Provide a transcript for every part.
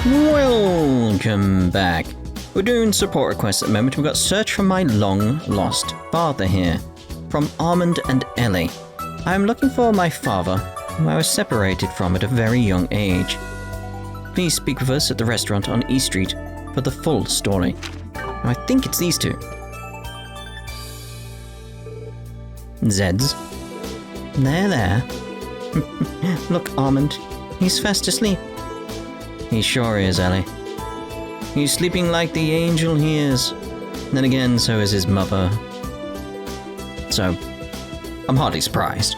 Welcome back. We're doing support requests at the moment. We've got search for my long-lost father here, from Armand and Ellie. I'm looking for my father, whom I was separated from at a very young age. Please speak with us at the restaurant on E Street for the full story. I think it's these two. Zeds. There. Look, Armand, he's fast asleep. He sure is, Ellie. He's sleeping like the angel he is. Then again, so is his mother. So, I'm hardly surprised.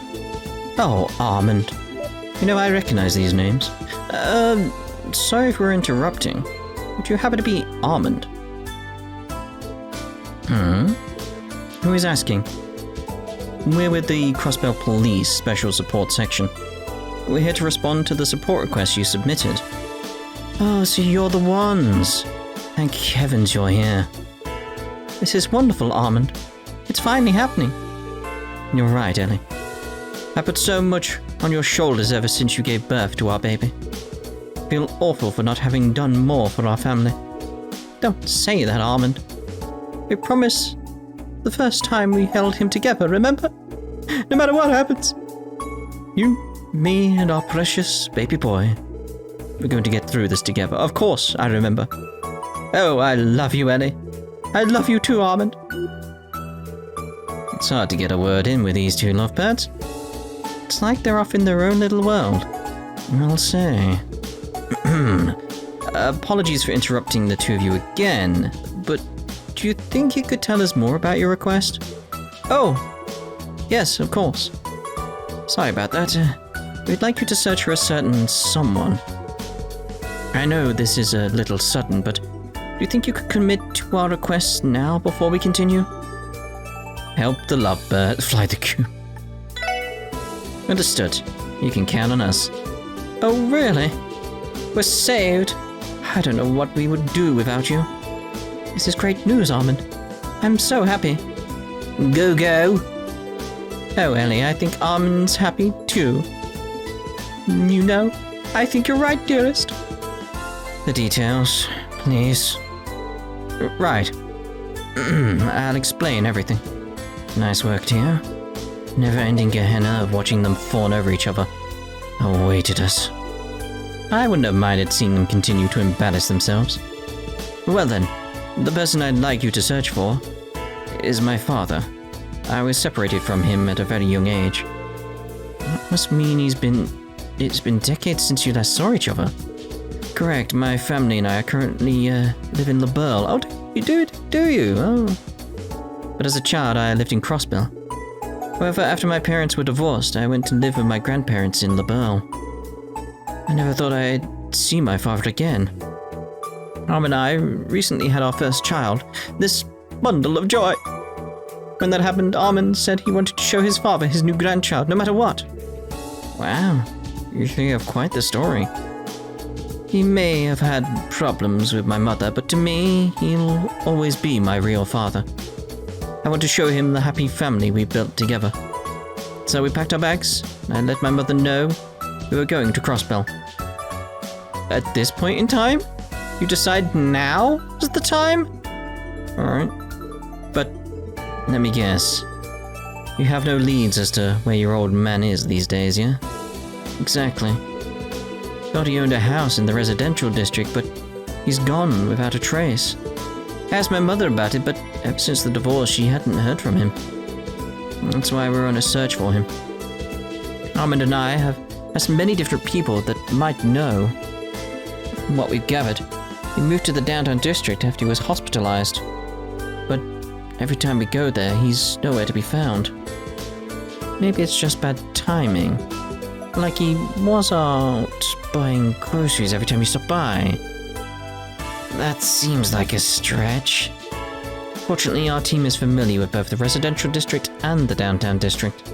Oh, Armand. You know, I recognize these names. Sorry if we're interrupting. Would you happen to be Armand? Who is asking? We're with the Crossbell Police Special Support Section. We're here to respond to the support request you submitted. Oh, so you're the ones. Thank heavens you're here. This is wonderful, Armand. It's finally happening. You're right, Ellie. I put so much on your shoulders ever since you gave birth to our baby. I feel awful for not having done more for our family. Don't say that, Armand. We promised the first time we held him together, remember? No matter what happens. You, me, and our precious baby boy. We're going to get through this together. Of course, I remember. Oh, I love you, Ellie. I love you too, Armand. It's hard to get a word in with these two lovebirds. It's like they're off in their own little world. I'll say. Apologies for interrupting the two of you again, but do you think you could tell us more about your request? Oh, yes, of course. Sorry about that. We'd like you to search for a certain someone. I know this is a little sudden, but do you think you could commit to our requests now before we continue? Help the lovebird fly the coop. Understood. You can count on us. Oh, really? We're saved? I don't know what we would do without you. This is great news, Armand. I'm so happy. Go. Oh, Ellie, I think Armand's happy too. You know, I think you're right, dearest. The details, please. Right. I'll explain everything. Nice work, dear. Never-ending Gehenna of watching them fawn over each other awaited us. I wouldn't have minded seeing them continue to embarrass themselves. Well then, the person I'd like you to search for is my father. I was separated from him at a very young age. That must mean it's been decades since you last saw each other. Correct, my family and I are currently live in LaBelle. Oh, you do you? Oh. But as a child, I lived in Crossbell. However, after my parents were divorced, I went to live with my grandparents in LaBelle. I never thought I'd see my father again. Armand and I recently had our first child, this bundle of joy. When that happened, Armand said he wanted to show his father his new grandchild, no matter what. Wow, you think you have quite the story. He may have had problems with my mother, but to me, he'll always be my real father. I want to show him the happy family we built together. So we packed our bags, and I let my mother know we were going to Crossbell. At this point in time? You decide now is the time? Alright. But, let me guess. You have no leads as to where your old man is these days, yeah? Exactly. Thought he owned a house in the residential district, but he's gone without a trace. I asked my mother about it, but ever since the divorce, she hadn't heard from him. That's why we're on a search for him. Armand and I have asked many different people that might know. From what we've gathered, he moved to the downtown district after he was hospitalized. But every time we go there, he's nowhere to be found. Maybe it's just bad timing. Like he was out buying groceries every time you stop by. That seems like a stretch. Fortunately, our team is familiar with both the residential district and the downtown district.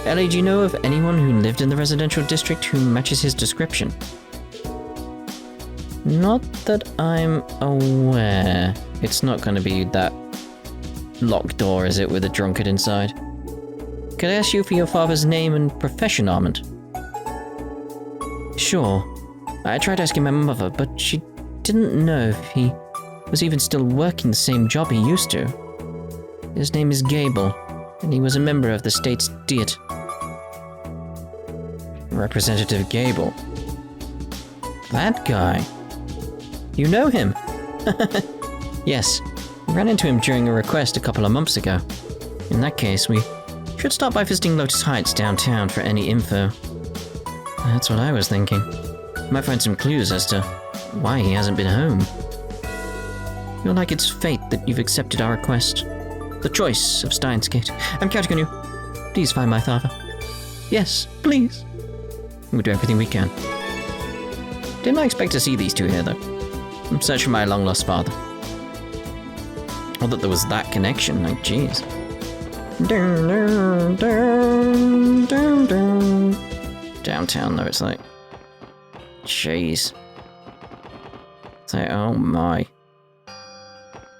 Ellie, do you know of anyone who lived in the residential district who matches his description? Not that I'm aware. It's not going to be that locked door, is it, with a drunkard inside? Could I ask you for your father's name and profession, Armand? Sure. I tried asking my mother, but she didn't know if he was even still working the same job he used to. His name is Gable, and he was a member of the state's Diet. Representative Gable. That guy. You know him? Yes, we ran into him during a request a couple of months ago. In that case, we should stop by visiting Lotus Heights downtown for any info. That's what I was thinking. Might find some clues as to why he hasn't been home. Feel like it's fate that you've accepted our request. The choice of Steins Gate. I'm counting on you. Please find my father. Yes, please. We'll do everything we can. Didn't I expect to see these two here, though? I'm searching for my long-lost father. Or that there was that connection, like, jeez. Downtown, though, it's like... Jeez. It's like, oh my.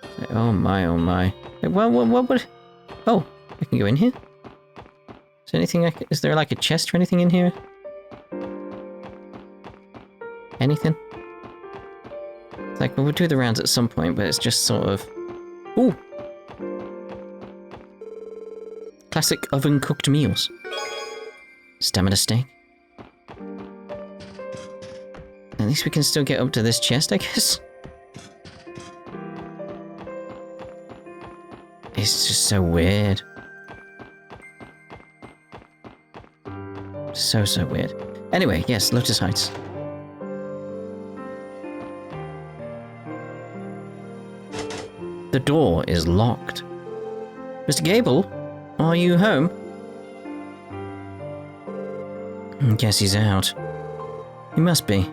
It's like, oh my, oh my. Like, what would... Oh, I can go in here? Is there anything is there like a chest or anything in here? Anything? It's like, well, we'll do the rounds at some point, but it's just sort of... Ooh! Classic oven-cooked meals. Stamina steak. At least we can still get up to this chest, I guess. It's just so weird. So weird. Anyway, yes, Lotus Heights. The door is locked. Mr. Gable, are you home? Guess he's out. He must be.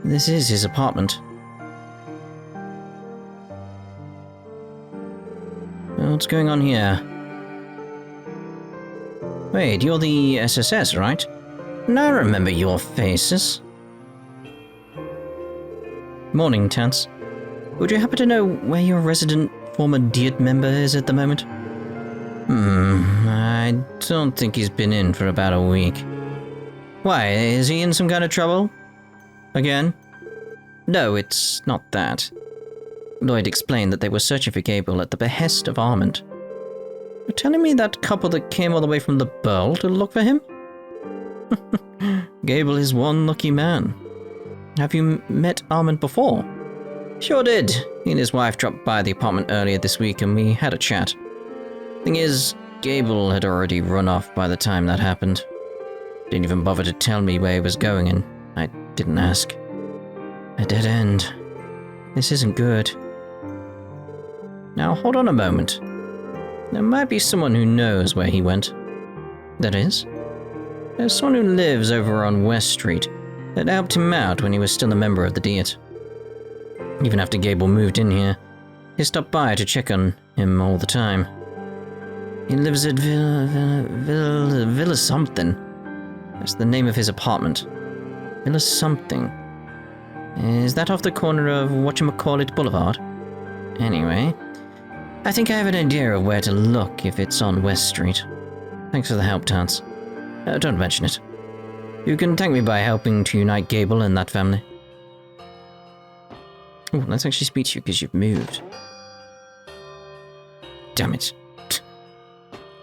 This is his apartment. What's going on here? Wait, you're the SSS, right? I remember your faces. Morning, Tance. Would you happen to know where your resident former Diet member is at the moment? I don't think he's been in for about a week. Why, is he in some kind of trouble? Again? No, it's not that. Lloyd explained that they were searching for Gable at the behest of Armand. You're telling me that couple that came all the way from the Burl to look for him? Gable is one lucky man. Have you met Armand before? Sure did. He and his wife dropped by the apartment earlier this week and we had a chat. Thing is, Gable had already run off by the time that happened. Didn't even bother to tell me where he was going and I didn't ask. A dead end. This isn't good. Now hold on a moment. There might be someone who knows where he went. That is? There's someone who lives over on West Street that helped him out when he was still a member of the Diet. Even after Gable moved in here, he stopped by to check on him all the time. He lives at Villa something. That's the name of his apartment. Villa something. Is that off the corner of whatchamacallit Boulevard? Anyway, I think I have an idea of where to look if it's on West Street. Thanks for the help, Tance. Don't mention it. You can thank me by helping to unite Gable and that family. Oh, let's actually speak to you because you've moved. Damn it.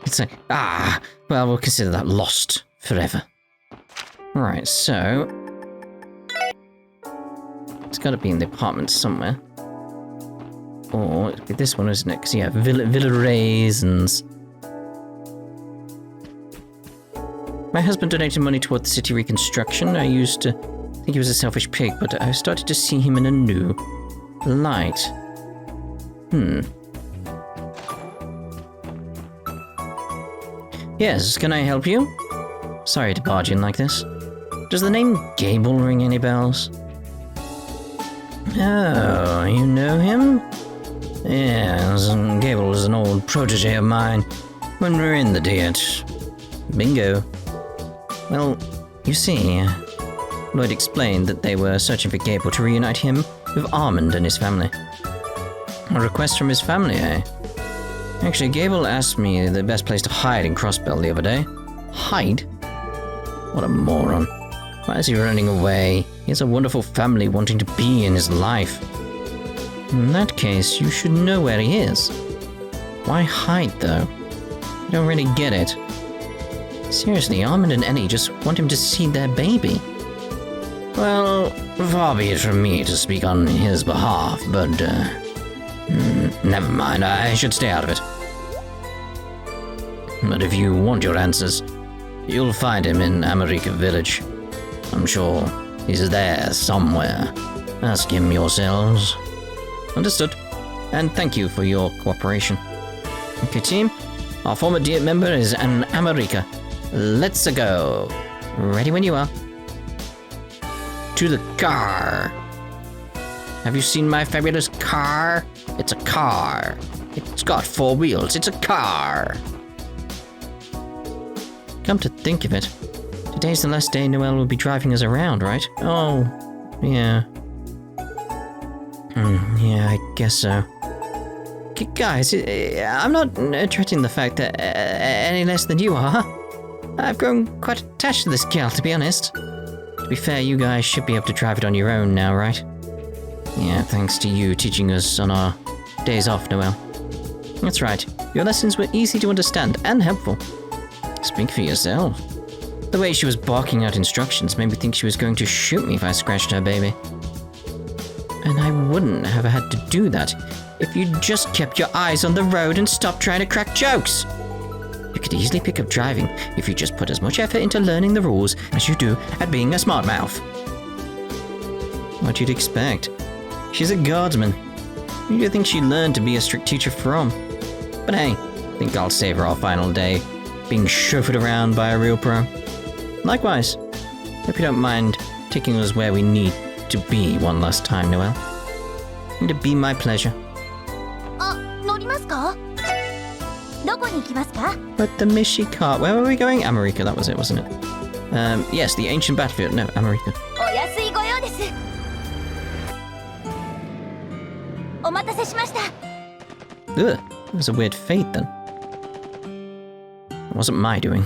It's like, well, we'll consider that lost forever. Right, so... It's got to be in the apartment somewhere. Or it'd be this one, isn't it? Because, yeah, Villa Raisins. My husband donated money toward the city reconstruction. I used to think he was a selfish pig, but I started to see him in a new light. Yes, can I help you? Sorry to barge in like this. Does the name Gable ring any bells? Oh, you know him? Yes, Gable was an old protege of mine when we were in the Diet. Bingo. Well, you see, Lloyd explained that they were searching for Gable to reunite him with Armand and his family. A request from his family, eh? Actually, Gable asked me the best place to hide in Crossbell the other day. Hide? What a moron. Why is he running away? He has a wonderful family wanting to be in his life. In that case, you should know where he is. Why hide, though? I don't really get it. Seriously, Armand and Ellie just want him to see their baby. Well, far be it from me to speak on his behalf, but, never mind, I should stay out of it. But if you want your answers, you'll find him in America Village. I'm sure he's there somewhere. Ask him yourselves. Understood. And thank you for your cooperation. Okay, team. Our former dear member is an America. Let's go. Ready when you are. To the car. Have you seen my fabulous car? It's a car. It's got 4 wheels. It's a car. Come to think of it, today's the last day Noelle will be driving us around, right? Oh, yeah. Yeah, I guess so. Guys, I'm not treating the fact that any less than you are. I've grown quite attached to this girl, to be honest. To be fair, you guys should be able to drive it on your own now, right? Yeah, thanks to you teaching us on our days off, Noelle. That's right, your lessons were easy to understand and helpful. Speak for yourself. The way she was barking out instructions made me think she was going to shoot me if I scratched her baby. And I wouldn't have had to do that if you'd just kept your eyes on the road and stopped trying to crack jokes. You could easily pick up driving if you just put as much effort into learning the rules as you do at being a smart mouth. What you'd expect. She's a guardsman. Who do you think she learned to be a strict teacher from? But hey, I think I'll save her our final day, being chauffeured around by a real pro. Likewise, hope you don't mind taking us where we need to be one last time, Noelle. It'd be my pleasure. But the Mishi cart, where were we going? America, that was it, wasn't it? Yes, the ancient battlefield. No, America. Ugh, that was a weird fate then. It wasn't my doing.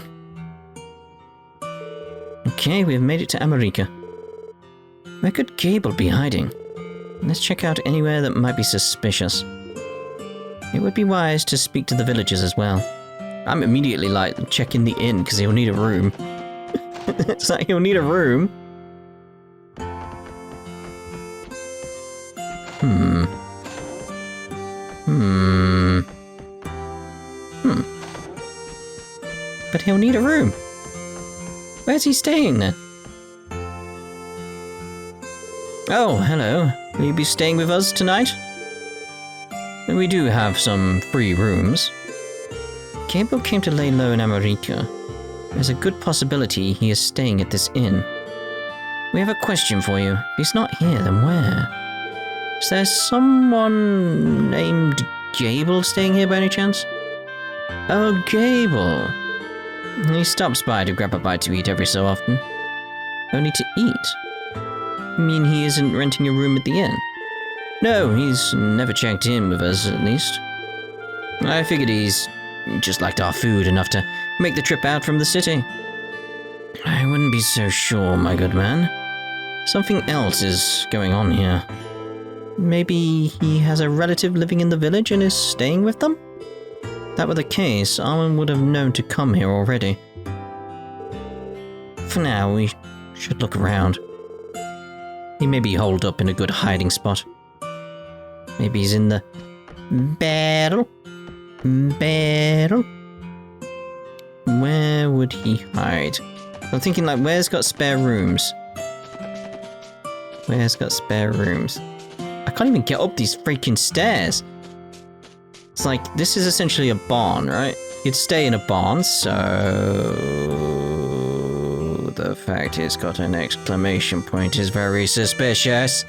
Okay, we've made it to America. Where could Gable be hiding? Let's check out anywhere that might be suspicious. It would be wise to speak to the villagers as well. I'm immediately like, checking the inn because he'll need a room. It's like he'll need a room. But he'll need a room. Where's he staying then? Oh, hello. Will you be staying with us tonight? We do have some free rooms. Gable came to lay low in America. There's a good possibility he is staying at this inn. We have a question for you. If he's not here, then where? Is there someone named Gable staying here by any chance? Oh, Gable. He stops by to grab a bite to eat every so often. Only to eat? You mean he isn't renting a room at the inn? No, he's never checked in with us, at least. I figured he's just liked our food enough to make the trip out from the city. I wouldn't be so sure, my good man. Something else is going on here. Maybe he has a relative living in the village and is staying with them? If that were the case, Armand would have known to come here already. For now, we should look around. He may be holed up in a good hiding spot. Maybe he's in the battle. Where would he hide? I'm thinking like, where's got spare rooms? Where's got spare rooms? I can't even get up these freaking stairs. It's like, this is essentially a barn, right? You'd stay in a barn, so the fact it's got an exclamation point is very suspicious.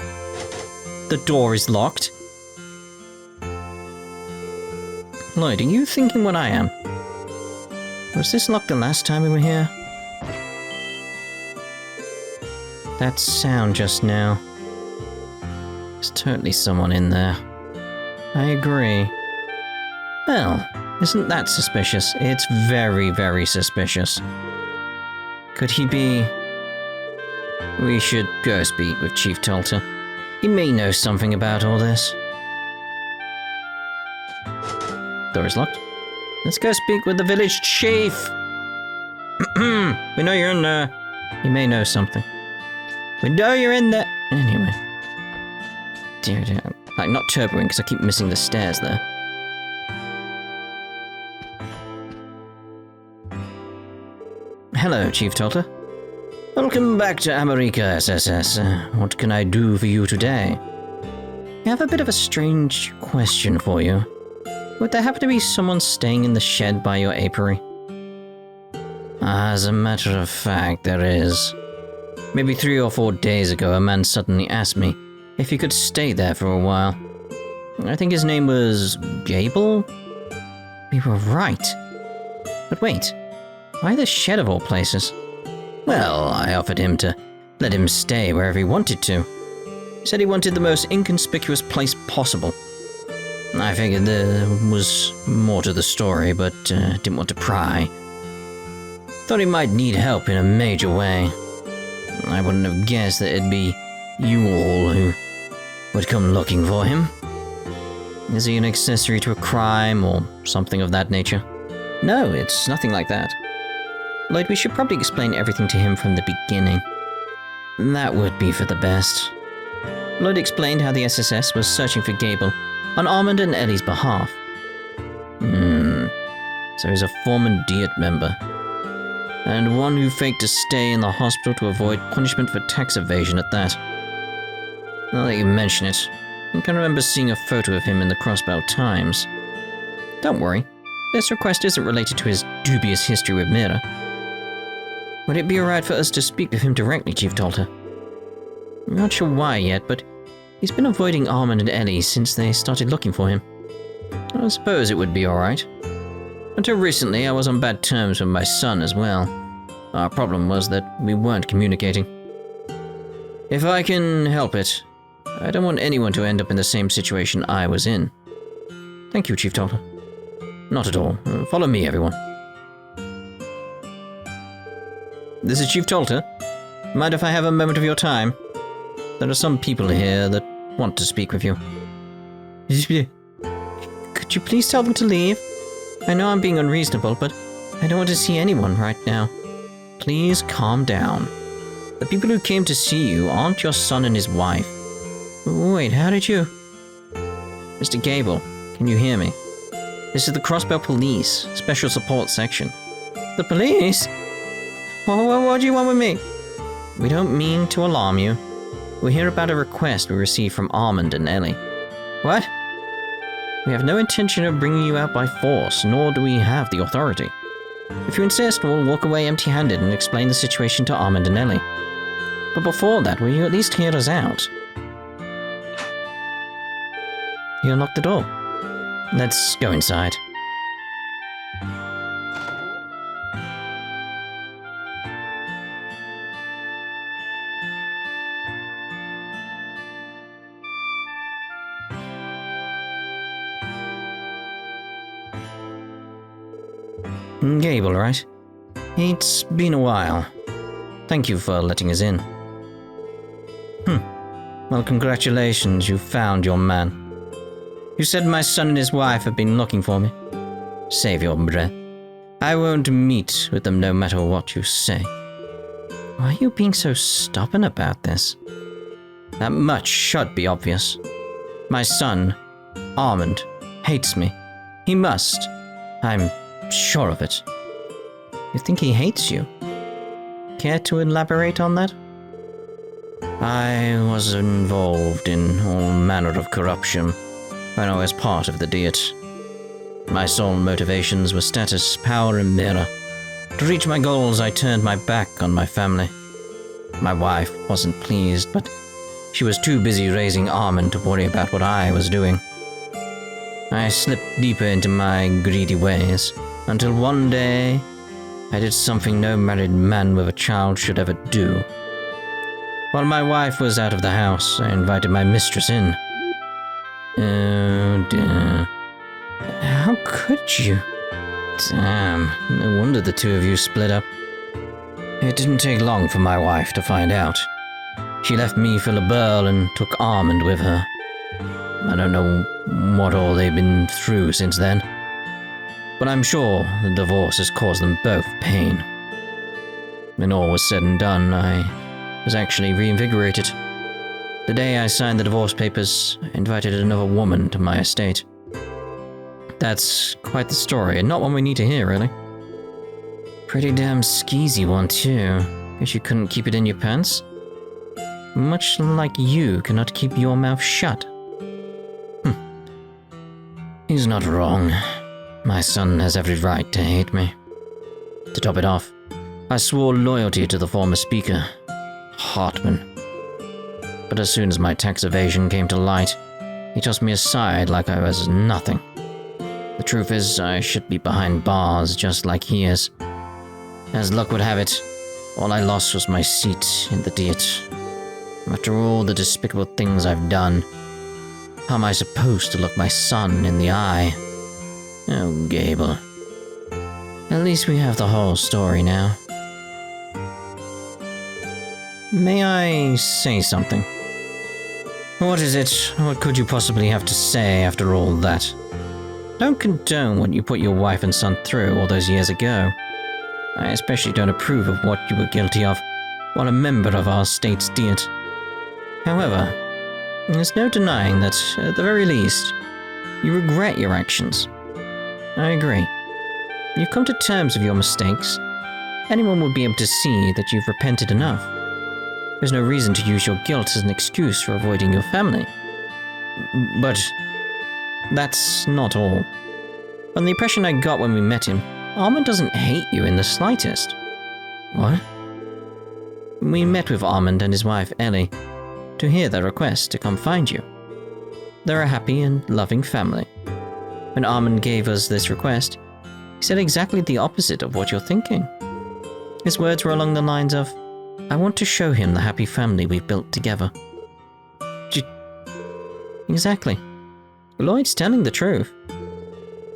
The door is locked. Lloyd, are you thinking what I am? Was this locked the last time we were here? That sound just now. There's totally someone in there. I agree. Well, isn't that suspicious? It's very, very suspicious. Could he be... We should go speak with Chief Tolter. He may know something about all this. Door is locked. Let's go speak with the village chief. We know you're in there. He may know something. We know you're in there. Anyway. Dear. Like, not turboing because I keep missing the stairs there. Hello, Chief Tolter. Welcome back to America, SSS. What can I do for you today? I have a bit of a strange question for you. Would there happen to be someone staying in the shed by your apiary? As a matter of fact, there is. Maybe 3 or 4 days ago, a man suddenly asked me if he could stay there for a while. I think his name was Gable? We were right. But wait, why the shed of all places? Well, I offered him to let him stay wherever he wanted to. He said he wanted the most inconspicuous place possible. I figured there was more to the story, but didn't want to pry. Thought he might need help in a major way. I wouldn't have guessed that it'd be you all who would come looking for him. Is he an accessory to a crime or something of that nature? No, it's nothing like that. Lloyd, we should probably explain everything to him from the beginning. That would be for the best. Lloyd explained how the SSS was searching for Gable on Armand and Ellie's behalf. So he's a former Diet member. And one who faked a stay in the hospital to avoid punishment for tax evasion at that. Now that you mention it, I can remember seeing a photo of him in the Crossbell Times. Don't worry, this request isn't related to his dubious history with Mira. Would it be alright for us to speak with him directly, Chief Tolter? I'm not sure why yet, but he's been avoiding Armand and Ellie since they started looking for him. I suppose it would be alright. Until recently, I was on bad terms with my son as well. Our problem was that we weren't communicating. If I can help it, I don't want anyone to end up in the same situation I was in. Thank you, Chief Tolter. Not at all. Follow me, everyone. This is Chief Tolter. Mind if I have a moment of your time? There are some people here that want to speak with you. Could you please tell them to leave? I know I'm being unreasonable, but I don't want to see anyone right now. Please calm down. The people who came to see you aren't your son and his wife. Wait, how did you... Mr. Gable, can you hear me? This is the Crossbell Police, Special Support Section. The police? What do you want with me? We don't mean to alarm you. We're here about a request we received from Armand and Ellie. What? We have no intention of bringing you out by force, nor do we have the authority. If you insist, we'll walk away empty-handed and explain the situation to Armand and Ellie. But before that, will you at least hear us out? You unlocked the door. Let's go inside. Gable, right? It's been a while. Thank you for letting us in. Well, congratulations, you found your man. You said my son and his wife have been looking for me. Save your breath. I won't meet with them no matter what you say. Why are you being so stubborn about this? That much should be obvious. My son, Armand, hates me. He must. I'm sure of it. You think he hates you? Care to elaborate on that? I was involved in all manner of corruption when I was part of the Diet. My sole motivations were status, power, and mirror. To reach my goals, I turned my back on my family. My wife wasn't pleased, but she was too busy raising Armand to worry about what I was doing. I slipped deeper into my greedy ways, until one day, I did something no married man with a child should ever do. While my wife was out of the house, I invited my mistress in. Oh dear. How could you? Damn, no wonder the two of you split up. It didn't take long for my wife to find out. She left me for LaBelle and took Armand with her. I don't know what all they've been through since then, but I'm sure the divorce has caused them both pain. When all was said and done, I was actually reinvigorated. The day I signed the divorce papers, I invited another woman to my estate. That's quite the story, and not one we need to hear, really. Pretty damn skeezy one, too. Guess you couldn't keep it in your pants? Much like you cannot keep your mouth shut. He's not wrong. My son has every right to hate me. To top it off, I swore loyalty to the former speaker, Hartman. But as soon as my tax evasion came to light, he tossed me aside like I was nothing. The truth is, I should be behind bars just like he is. As luck would have it, all I lost was my seat in the Diet. After all the despicable things I've done, how am I supposed to look my son in the eye? Oh, Gable. At least we have the whole story now. May I say something? What is it? What could you possibly have to say after all that? Don't condone what you put your wife and son through all those years ago. I especially don't approve of what you were guilty of while a member of our state's Diet. However, there's no denying that, at the very least, you regret your actions. I agree. You've come to terms with your mistakes. Anyone would be able to see that you've repented enough. There's no reason to use your guilt as an excuse for avoiding your family. But that's not all. From the impression I got when we met him, Armand doesn't hate you in the slightest. What? We met with Armand and his wife, Ellie, to hear their request to come find you. They're a happy and loving family. When Armand gave us this request, he said exactly the opposite of what you're thinking. His words were along the lines of, I want to show him the happy family we've built together. Exactly. Lloyd's telling the truth.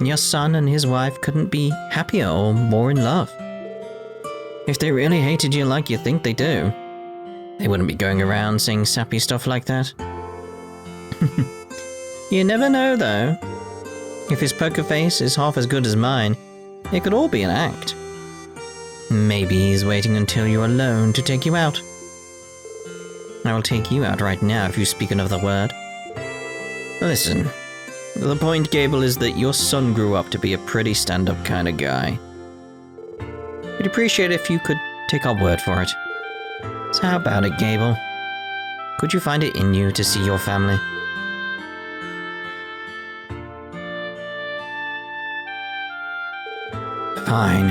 Your son and his wife couldn't be happier or more in love. If they really hated you like you think they do, they wouldn't be going around saying sappy stuff like that. You never know, though. If his poker face is half as good as mine, it could all be an act. Maybe he's waiting until you're alone to take you out. I will take you out right now if you speak another word. Listen, the point, Gable, is that your son grew up to be a pretty stand-up kind of guy. We'd appreciate it if you could take our word for it. So how about it, Gable? Could you find it in you to see your family? Fine.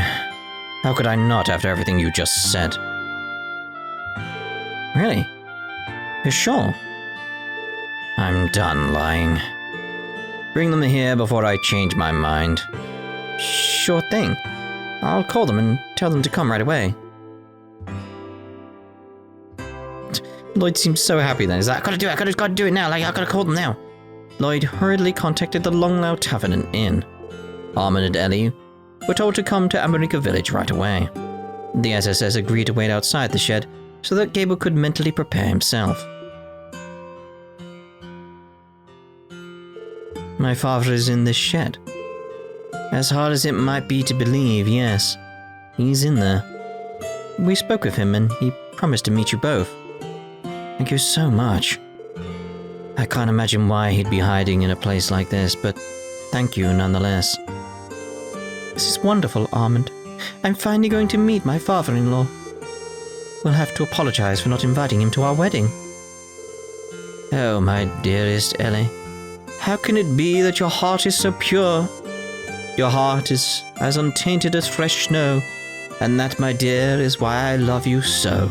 How could I not after everything you just said? Really? You're sure? I'm done lying. Bring them here before I change my mind. Sure thing. I'll call them and tell them to come right away. Lloyd seemed so happy then. He's like, I gotta do it now. I gotta call them now. Lloyd hurriedly contacted the Longlow Tavern and Inn. Armand and Ellie were told to come to America Village right away. The SSS agreed to wait outside the shed so that Gable could mentally prepare himself. My father is in this shed. As hard as it might be to believe, yes, he's in there. We spoke with him and he promised to meet you both. Thank you so much. I can't imagine why he'd be hiding in a place like this, but thank you nonetheless. This is wonderful, Armand. I'm finally going to meet my father-in-law. We'll have to apologize for not inviting him to our wedding. Oh, my dearest Ellie. How can it be that your heart is so pure? Your heart is as untainted as fresh snow, and that, my dear, is why I love you so.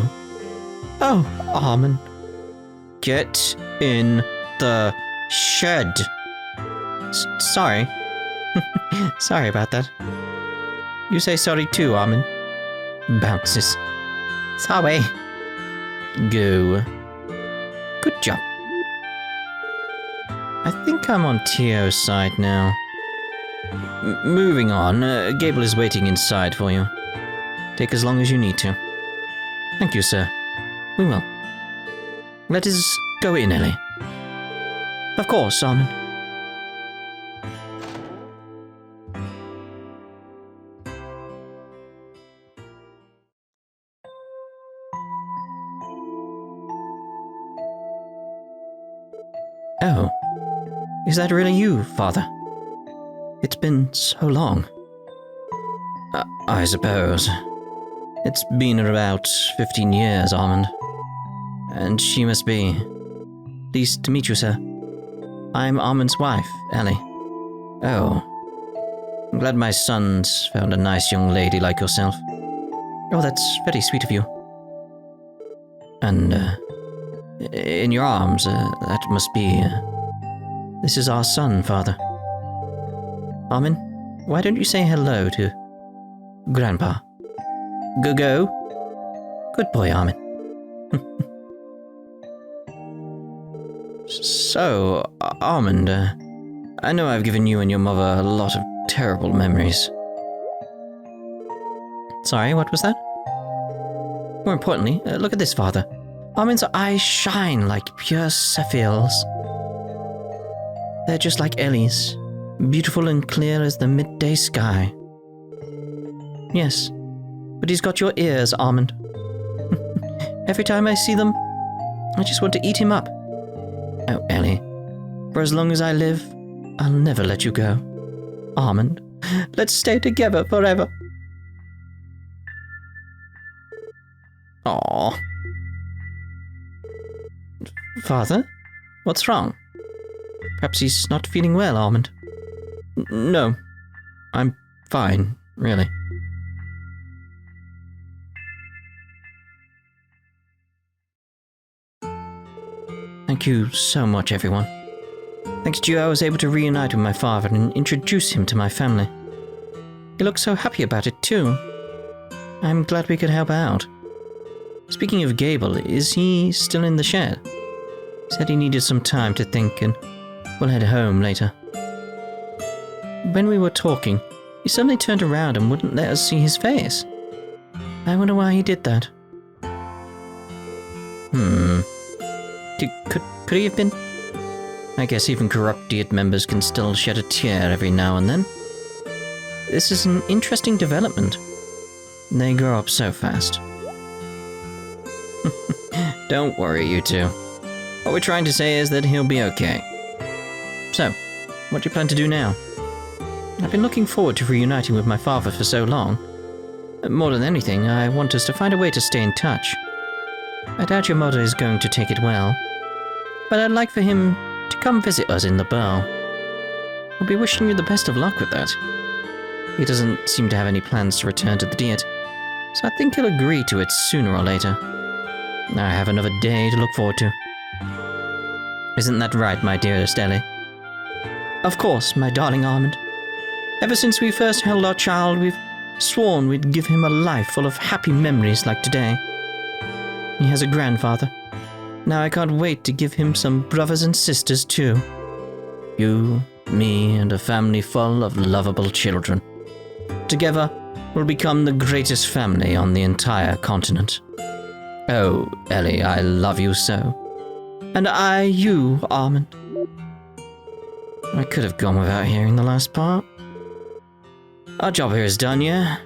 Oh, Armand. Get in the shed. Sorry. Sorry about that. You say sorry too, Armand. Bounces. Sorry. Go. Good job. I think I'm on Tio's side now. Moving on, Gable is waiting inside for you. Take as long as you need to. Thank you, sir. We will. Let us go in, Ellie. Of course, Armand. Oh, is that really you, Father? It's been so long. I suppose. It's been about 15 years, Armand. And she must be. Pleased to meet you, sir. I'm Armand's wife, Ellie. Oh. I'm glad my son's found a nice young lady like yourself. Oh, that's very sweet of you. And, in your arms, that must be... this is our son, Father. Armand, why don't you say hello to Grandpa? Go. Good boy, Armand. So, Armand, I know I've given you and your mother a lot of terrible memories. Sorry, what was that? More importantly, look at this, Father. Armand's eyes shine like pure sapphires. They're just like Ellie's, beautiful and clear as the midday sky. Yes, but he's got your ears, Armand. Every time I see them, I just want to eat him up. Oh, Ellie, for as long as I live, I'll never let you go. Armand, let's stay together forever. Aww. Father? What's wrong? Perhaps he's not feeling well, Armand. No, I'm fine, really. Thank you so much, everyone. Thanks to you, I was able to reunite with my father and introduce him to my family. He looked so happy about it, too. I'm glad we could help out. Speaking of Gable, is he still in the shed? He said he needed some time to think and we'll head home later. When we were talking, he suddenly turned around and wouldn't let us see his face. I wonder why he did that. Could he have been? I guess even corrupt Diet members can still shed a tear every now and then. This is an interesting development. They grow up so fast. Don't worry, you two. What we're trying to say is that he'll be okay. So, what do you plan to do now? I've been looking forward to reuniting with my father for so long. More than anything, I want us to find a way to stay in touch. I doubt your mother is going to take it well, but I'd like for him to come visit us in the bow. I'll be wishing you the best of luck with that. He doesn't seem to have any plans to return to the Diet, so I think he'll agree to it sooner or later. I have another day to look forward to. Isn't that right, my dearest Ellie? Of course, my darling Armand. Ever since we first held our child, we've sworn we'd give him a life full of happy memories like today. He has a grandfather. Now I can't wait to give him some brothers and sisters too. You, me, and a family full of lovable children. Together, we'll become the greatest family on the entire continent. Oh, Ellie, I love you so. And I you, Armand. I could have gone without hearing the last part. Our job here is done, yeah?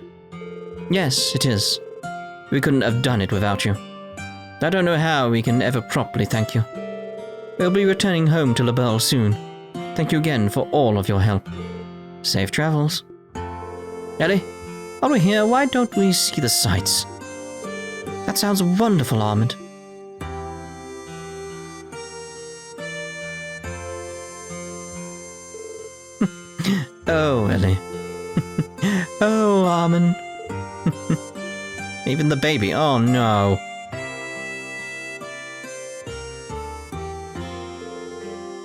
Yes, it is. We couldn't have done it without you. I don't know how we can ever properly thank you. We'll be returning home to LaBelle soon. Thank you again for all of your help. Safe travels. Ellie, while we're here, why don't we see the sights? That sounds wonderful, Armand. Oh, Ellie. Oh, Armand. Even the baby. Oh, no.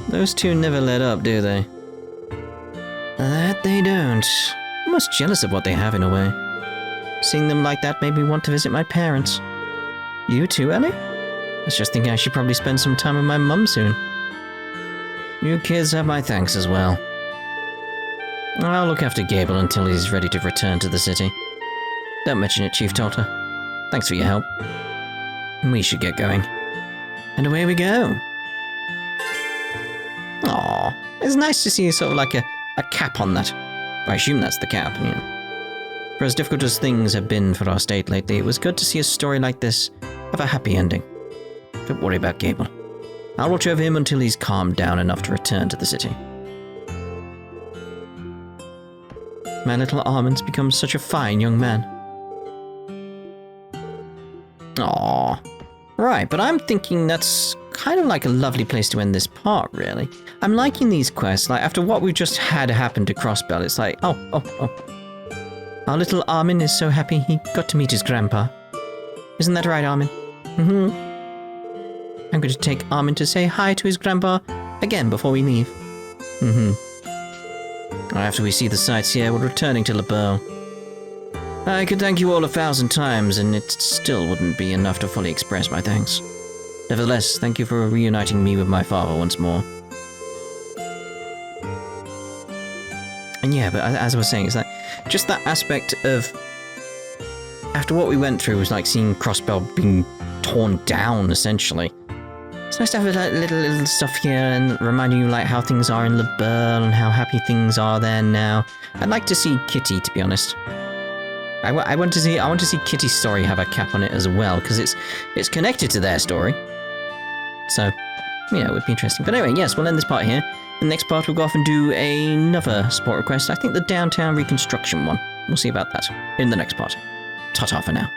Those two never let up, do they? That they don't. I'm almost jealous of what they have in a way. Seeing them like that made me want to visit my parents. You too, Ellie? I was just thinking I should probably spend some time with my mum soon. You kids have my thanks as well. I'll look after Gable until he's ready to return to the city. Don't mention it, Chief told her. Thanks for your help. We should get going. And away we go. Aww, it's nice to see sort of like a cap on that. I assume that's the cap, you know. For as difficult as things have been for our state lately, it was good to see a story like this have a happy ending. Don't worry about Gable. I'll watch over him until he's calmed down enough to return to the city. My little Armand's become such a fine young man. Aww. Right, but I'm thinking that's kind of like a lovely place to end this part, really. I'm liking these quests. Like, after what we've just had happen to Crossbell, it's like, oh. Our little Armand is so happy he got to meet his grandpa. Isn't that right, Armand? Mm-hmm. I'm going to take Armand to say hi to his grandpa again before we leave. Mm-hmm. After we see the sights here, we're returning to LaBelle. I could thank you all 1,000 times, and it still wouldn't be enough to fully express my thanks. Nevertheless, thank you for reuniting me with my father once more. And yeah, but as I was saying, it's like, just that aspect of, after what we went through, was like seeing Crossbell being torn down, essentially. It's nice to have a little stuff here and reminding you like how things are in LaBelle and how happy things are there now. I'd like to see Kitty, to be honest. I want to see Kitty's story have a cap on it as well, because it's connected to their story. So, yeah, it would be interesting. But anyway, yes, we'll end this part here. In the next part, we'll go off and do another support request. I think the downtown reconstruction one. We'll see about that in the next part. Ta-ta for now.